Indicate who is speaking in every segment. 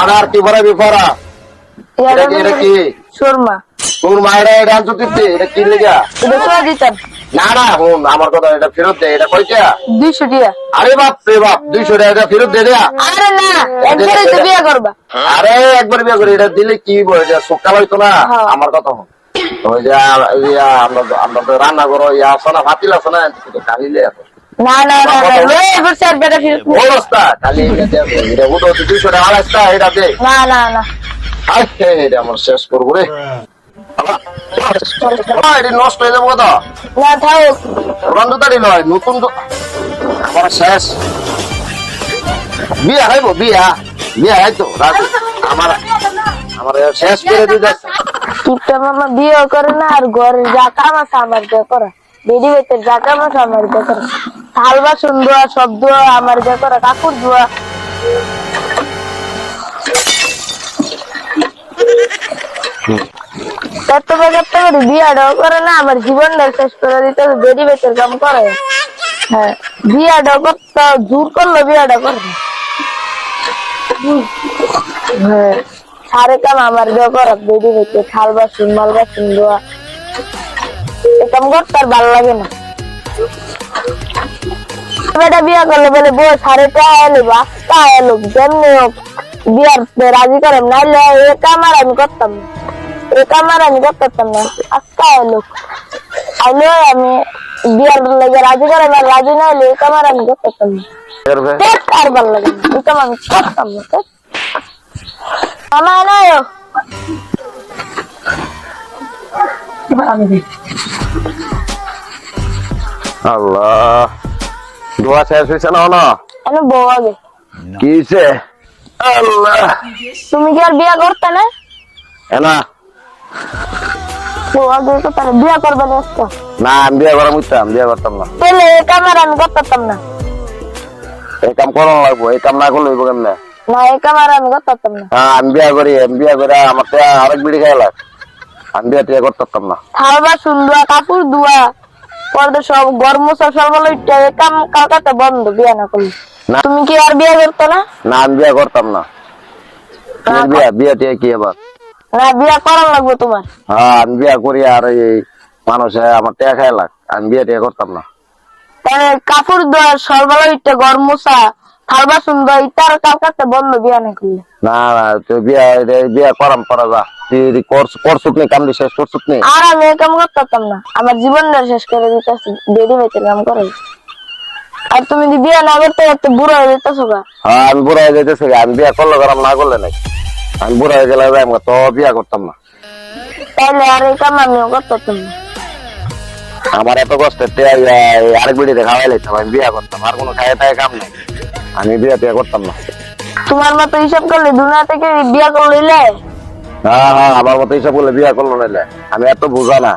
Speaker 1: না আর কি ভরাবি ভরা এটা কি
Speaker 2: সুরমা
Speaker 1: তোর মায়ের এটা আনছো দিতে এটা কি লেগা
Speaker 2: এটা তো দিতাম
Speaker 1: না না হুন আমার কথা এটা ফেরত দে এটা কয়টা
Speaker 2: 200 টাকা।
Speaker 1: আরে বাপ রে বাপ 200 টাকা ফেরত দে দেয়া
Speaker 2: আরে না একবারে তো বিয়ে করবা।
Speaker 1: আরে একবার বিয়ে করে এটা দিলে কি বলে এটা সকাল হইতো না
Speaker 2: হ্যাঁ।
Speaker 1: আমার কথা হন ওই যে আমরা তো রান্না করো ইয়া আছে না ভাতিল আছে না কালিলে
Speaker 2: না না না এবার স্যার বেটা ফিরত নে।
Speaker 1: অবস্থা খালি এটা উঠো 200 টাকা আলাদা এটা দে
Speaker 2: না না না
Speaker 1: আচ্ছা এটা আমার শেষ করবো রে এটা নষ্ট হয়ে যাবো কথা
Speaker 2: না থাক
Speaker 1: পুরান তাড়ি নয় নতুন আমার শেষ বিয়া হইব বিয়া বিয়া হয়তো আমার আমার শেষ করে দিতে
Speaker 2: কিপটা মামা বিয়ে করে না আর ঘরের যা কাম আছে আমার দিয়ে করে বেডি বেতের যা কাম আছে আমার দিয়ে করে থাল বাসন ধোয়া সব ধোয়া আমার দিয়ে করে কাপড় ধোয়া এত বাজার করে বিয়াটাও করে না আমার জীবনটা শেষ করে দিতে বেডি বেতের কাম করে হ্যাঁ বিয়াটাও করতে জোর করলো বিয়াটা করে হ্যাঁ সারে কাম আমার দিয়ে করা বেডি বেতে থাল বাসন মাল বাসন ধোয়া এ কাম করতে আর ভালো লাগে না বেটা বিয়া করলে বলে বউ সাড়ে এলো বাচ্চা এলো যেমনি হোক বিয়ার রাজি করে নাইলে এ কাম আর আমি করতাম না এ কাম আর আমি করতাম না আজকা এলো আইলে আমি বিয়ার লেগে রাজি করে আর রাজি না হলে এ কাম আর আমি করতাম না আর ভালো লাগে না এ কাম আমি করতাম না মামা এনায়ো
Speaker 1: আল্লাহ দোয়া শেষ হয়েছে না না
Speaker 2: এনে বউ আগে
Speaker 1: কি হয়েছে আল্লাহ
Speaker 2: তুমি কি আর বিয়া করতে না
Speaker 1: না
Speaker 2: বউ আগে করতে না বিয়া করবে না আজকে
Speaker 1: না আমি বিয়ে করা মুইতাম বিয়ে করতাম না
Speaker 2: তাহলে এ কাম আর আমি করতাম না
Speaker 1: এই কাম করানো লাগবো এই কাম না করলে হইব কেমনে
Speaker 2: না এ কাম আর আমি করতাম না
Speaker 1: হ্যাঁ আমি বিয়ে করে আমার তো আরেক বিড়ি খাইলাম আমি বিয়ে টিয়ে করতাম না
Speaker 2: থাল বাসন ধোয়া কাপড় ধোয়া পরে সব গরম সব সর্বল এ কাম কালকাতে বন্ধ বিয়া না করলে
Speaker 1: না।
Speaker 2: তুমি কি আর বিয়া করতো না
Speaker 1: না আমি বিয়ে করতাম না তুমি বিয়ে টিয়ে কি আবার
Speaker 2: না বিয়া করার লাগবে তোমার
Speaker 1: হ্যাঁ আমি বিয়ে করি আর এই মানুষে আমার টিয়া খাইলাম আমি বিয়ে টিয়ে করতাম না
Speaker 2: তাহলে কাপড় ধোয়া সর্বল গরম মশা থাল বাসন ধোয়া ইটার কালকাতে বন্ধ বিয়া না করলে
Speaker 1: না না তুই বিয়ে করাম করা যা তুই করছুক নি কাম শেষ করছুক নি
Speaker 2: আর আমি এ কাম করতাম না আমার জীবনটা শেষ করে দিতেছি বেডি বেতের কাম করে আর তুমি যদি বিয়া না করতে একটা বুড়ো হয়ে যেতেছো গা
Speaker 1: হ্যাঁ আমি বুড়া হয়ে যাইতেছি আমি বিয়ে করলে করাম না করলে নাই আমি বুড়া হয়ে গেলে আমি তো বিয়ে করতাম না
Speaker 2: তাইলে আর এই কাম আমিও করতাম না
Speaker 1: আমার এত কষ্ট আরেক বিড়িতে খাওয়াই লাইতাম আমি বিয়ে করতাম আর কোনো খাইয়ে টাই কাম নাই আমি বিয়ে টিয়ে করতাম না
Speaker 2: তোমার মতো হিসাব করলে দুনিয়া থেকে বিয়া করলে
Speaker 1: হ্যাঁ হ্যাঁ আমার মতো হিসাব করলে বিয়ে করলো নাইলে আমি এত বুঝা না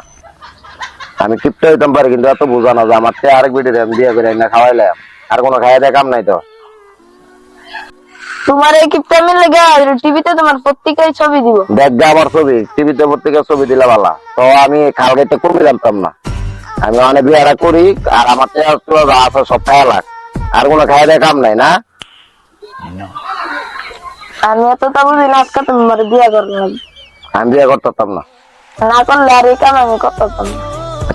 Speaker 1: আমি কিপটা হইতাম পারি কিন্তু এত বুঝা না যে আমার আরেক বিড়িতে আমি বিয়ে করে না খাওয়াইলাম আর কোনো খাইয়ে টাই কাম নাই তো
Speaker 2: তোমার এই কিপটা মিলে টিভিতে তোমার পত্রিকায় ছবি দিব
Speaker 1: দেখ আমার ছবি টিভিতে পত্রিকার ছবি দিলে ভালা তো আমি খালগাইতে কমে জানতাম না আমি অনেক বিয়ারা করি আর আমার আছে সব খাওয়া লাগ আর কোনো খাইয়ে টাই কাম নাই না
Speaker 2: আমি এতটা বুঝি না আজকে তোমার বিয়া করবো
Speaker 1: আমি বিয়ে করতাম না
Speaker 2: না করলে আর এই কাম আমি করতাম না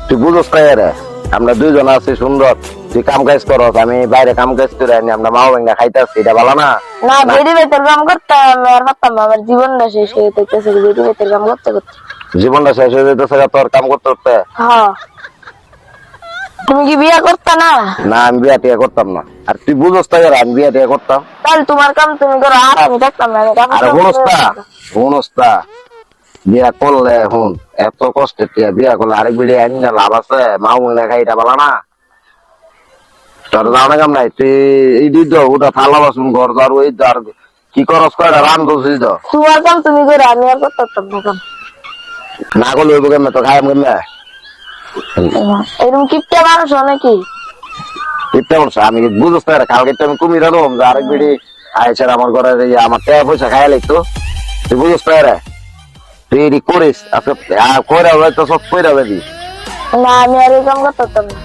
Speaker 1: তুই বুঝোস তাই রে আমরা দুইজন আছি সুন্দর তুই কাম কাজ করস আমি বাইরে কাম কাজ করে আনি আমরা মাও ভেঙে খাইতেছি এটা ভালো না
Speaker 2: না বেডি বেতের কাম করতে আমি আর পারতাম না আমার জীবনটা শেষ হয়ে যেতেছে বেডি বেতের কাম করতে করতে
Speaker 1: জীবনটা শেষ হয়ে যেতেছে তোর কাম করতে করতে
Speaker 2: হ্যাঁ তুমি কি বিয়া করতে না
Speaker 1: না আমি বিয়ে টিয়ে করতাম না আর তুই বুঝোস তাই রে আমি বিয়ে টিয়ে করতাম
Speaker 2: তাহলে তোমার কাম তুমি করো আর আমি থাকতাম না আমি কাম
Speaker 1: আর হুনস্তা বিয়া করলে হুন এত কষ্টে বিয়া করলে আরেক বিড়ি আনি না লাভ আছে মাও মনে খাই এটা বলা না তোর জানা কাম নাই তুই এই দিদ ওটা থালা বাসন ঘর ধর ওই ধর কি করস কয়টা রান দোষিস তো
Speaker 2: তোমার কাম তুমি করো আমি আর করতাম না কাম
Speaker 1: না করলে ওই কেমনে তো খাইম কেমনে
Speaker 2: এরকম কিপটা মানুষ নাকি
Speaker 1: ইত্যা করছে আমি বুঝোস না কালকে আমি কুমির আনলাম যে আরেক বিড়ি আইসে আমার ঘরে আমার টাকা পয়সা খাই লাগতো তুই বুঝোস না রে তুই এটি করিস আজকে কইরা হবে তো সব কইরা হবে
Speaker 2: না আমি আর এই কাম করতাম না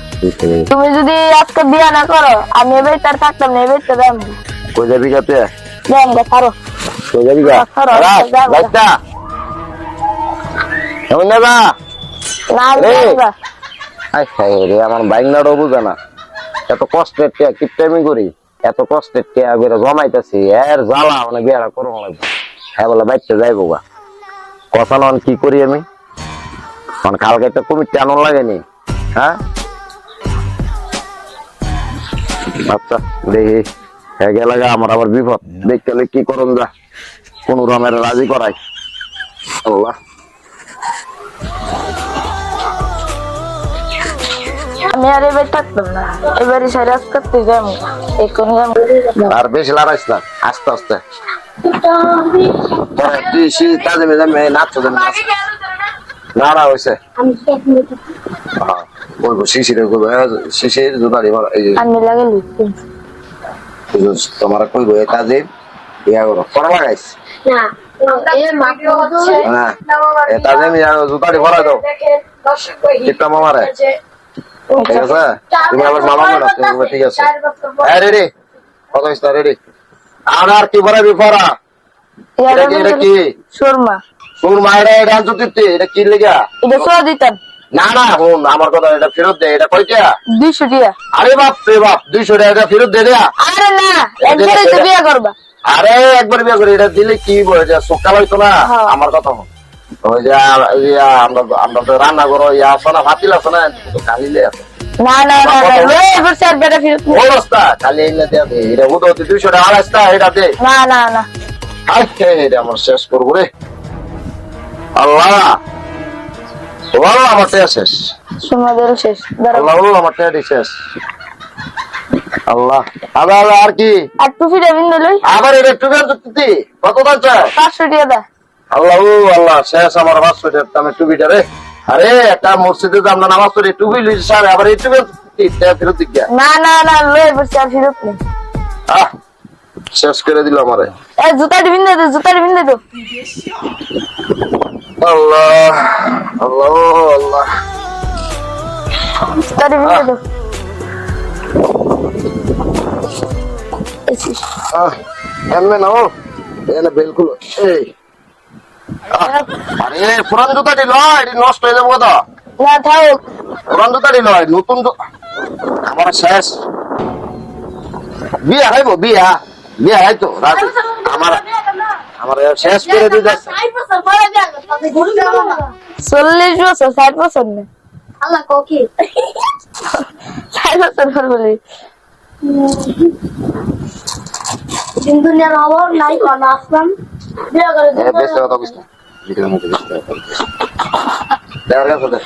Speaker 2: তুমি যদি আজকে বিয়া না করো আমি এবার তার থাকতাম না এবার তো দেন
Speaker 1: কই যাবি কাতে
Speaker 2: দেন ছাড়ো
Speaker 1: কই যাবি গা রাত যাইতা এমন না যা
Speaker 2: না
Speaker 1: রে।
Speaker 2: যাবা
Speaker 1: আই হাই রে আমার বাইক না রবু জানা এত কষ্টের টিয়া কিপটামি করি এত কষ্টের টিয়া বেরো জমাইতেছি এর জ্বালা মানে বিয়ারা করো লাগবে হ্যাঁ বলে বাইকটা যাইবো গা কথা নন কি করি আমি মানে কালকে একটা কমিটি আনন্দ লাগেনি হ্যাঁ আচ্ছা দেখি হ্যাঁ গেলে গা আমার আবার বিপদ দেখতে হলে কি করুন যা কোন রমের রাজি করাই আল্লাহ
Speaker 2: আমি আর এবার থাকতাম না এবারে সারাস করতে যাবো এখন
Speaker 1: আর বেশি লড়াইস না আস্তে আস্তে পরে তুই কাজে মেজে নাচছো না না হয়েছে বলবো শিশিরে বলবো শিশির জুতারি
Speaker 2: আমি লাগালি
Speaker 1: তোমার কইবো এ কাজে ইয়া করো করা লাগাইস হ্যাঁ এ কাজে আমি জুতারি ভরা দাও চিপটা মামারে ঠিক আছে তুমি আবার মামা না ঠিক আছে হ্যাঁ রেডি কত হইছে রেডি আর কি ভরাবি ফরা এটা কি
Speaker 2: শর্মা
Speaker 1: তোর মায়েরা এটা আনছো তুই এটা কি লেগা
Speaker 2: এটা সহ দিতাম
Speaker 1: না না হুন আমার কথা এটা ফেরত দে এটা কয়টা
Speaker 2: 200 টাকা
Speaker 1: আরে বাপ রে বাপ 200 টাকা এটা ফেরত দে দেয়া
Speaker 2: আরে না একবারে তো বিয়ে করবা
Speaker 1: আরে একবার বিয়ে করে এটা দিলে কি বলে যে সকাল হইতো না
Speaker 2: হ্যাঁ।
Speaker 1: আমার কথা হন ওই যে আমরা তো রান্না করো ইয়া আছে না ভাতিল আছে না কালিলে আছে
Speaker 2: না না না লই এবার স্যার বেটা ফিরত
Speaker 1: অবস্থা কালি এনে দেয়া দে এটা উঠো 200 টাকা আলাস্তা এটা দে
Speaker 2: না না না
Speaker 1: আচ্ছা এটা আমার শেষ করবো রে আল্লাহ আল্লাহ আমার টেয়া শেষ
Speaker 2: তোমাদের শেষ দাঁড়াও
Speaker 1: আল্লাহ আমার টেয়া শেষ আল্লাহ আবার আর কি
Speaker 2: আর টুপিটা বিন্দু লই
Speaker 1: আবার এটা টুকার তুই কত দাম চাই
Speaker 2: 500 টাকা দা
Speaker 1: আল্লাহ আল্লাহ শেষ আমার 500 টাকা দামে টুপিটা রে আরে একটা মসজিদে দাম না নামাজ পড়ি টুপি লই স্যার আবার এই টুপি ফেরত দিক
Speaker 2: না না না লই এবার স্যার ফিরত নেই
Speaker 1: আহ শেষ করে দিল আমারে
Speaker 2: এই জুতাটা বিন্দু দে
Speaker 1: আল্লাহ আল্লাহ আল্লাহ
Speaker 2: জুতাটা বিন্দু দে
Speaker 1: এমনি নাও এনে বিলকুল এই আরে পুরান জুতাটি লয় এটি নষ্ট হয়ে যাবো কথা
Speaker 2: না থাক
Speaker 1: পুরান জুতাটি লয় নতুন আমার শেষ বিয়া খাইবো বিয়া বিয়া খাইতো রাজি আমার আমার শেষ করে দিয়ে যাচ্ছে
Speaker 2: 40 বছর 60 বছর না
Speaker 3: আল্লাহ কোকি
Speaker 2: 60 বছর পর বলি
Speaker 3: দিন দুনিয়ার অভাব নাই কোন আসলাম বিয়ে করে
Speaker 1: বেশ কথা কইছ না ভিডিওর মধ্যে বেশ কথা দেওয়ার কাছে দে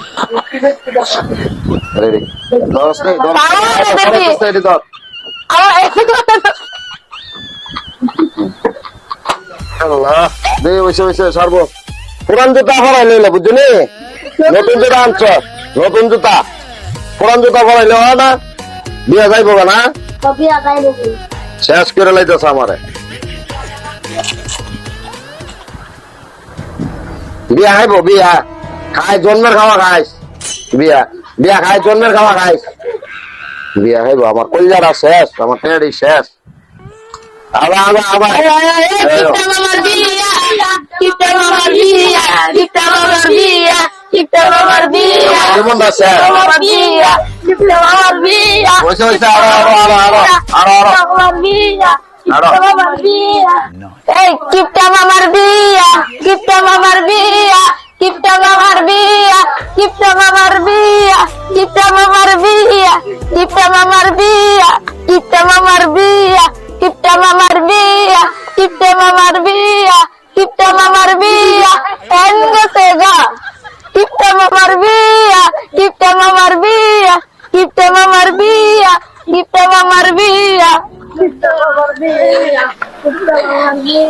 Speaker 1: রেডি দোস্ত নেই দোস্ত এটি ধর আল্লাহ দে বসে সারব পুরান জুতা ভরাই লইলে বুঝলি নতুন জুতা আনছ নতুন জুতা পুরান জুতা ভরাইলে হয় না বিয়া যাইব না
Speaker 3: বিয়ে গাই দেখি
Speaker 1: শেষ করে লাইতেছ আমারে বিয়া খাইব বিয়া খাই জন্মের খাওয়া খাইস বিয়া বিয়া খাই জন্মের খাওয়া খাইস বিয়া খাইব আমার কলিজারা শেষ আমার টেডি শেষ আবার আবার আবার জীবনটা শেষ হয়েছে হয়েছে আরো আরো আরো আরো আরো আরো
Speaker 2: এই কিপটা মামার বিয়া কিপটা মামার বিয়া কিপটা মামার বিয়া কিপটা মামার বিয়া কিপটা মামার বিয়া কিপটা মামার বিয়া কিপটা মামার বিয়া কিপটা মামার বিয়া কিপটা মামার বিয়া কিপটা মামার বিয়া এন গেছে গা কিপটা মামার বিয়া কিপটা মামার বিয়া কিপটা মামার বিয়া কিপটা মামার বিয়া
Speaker 3: বিয়ে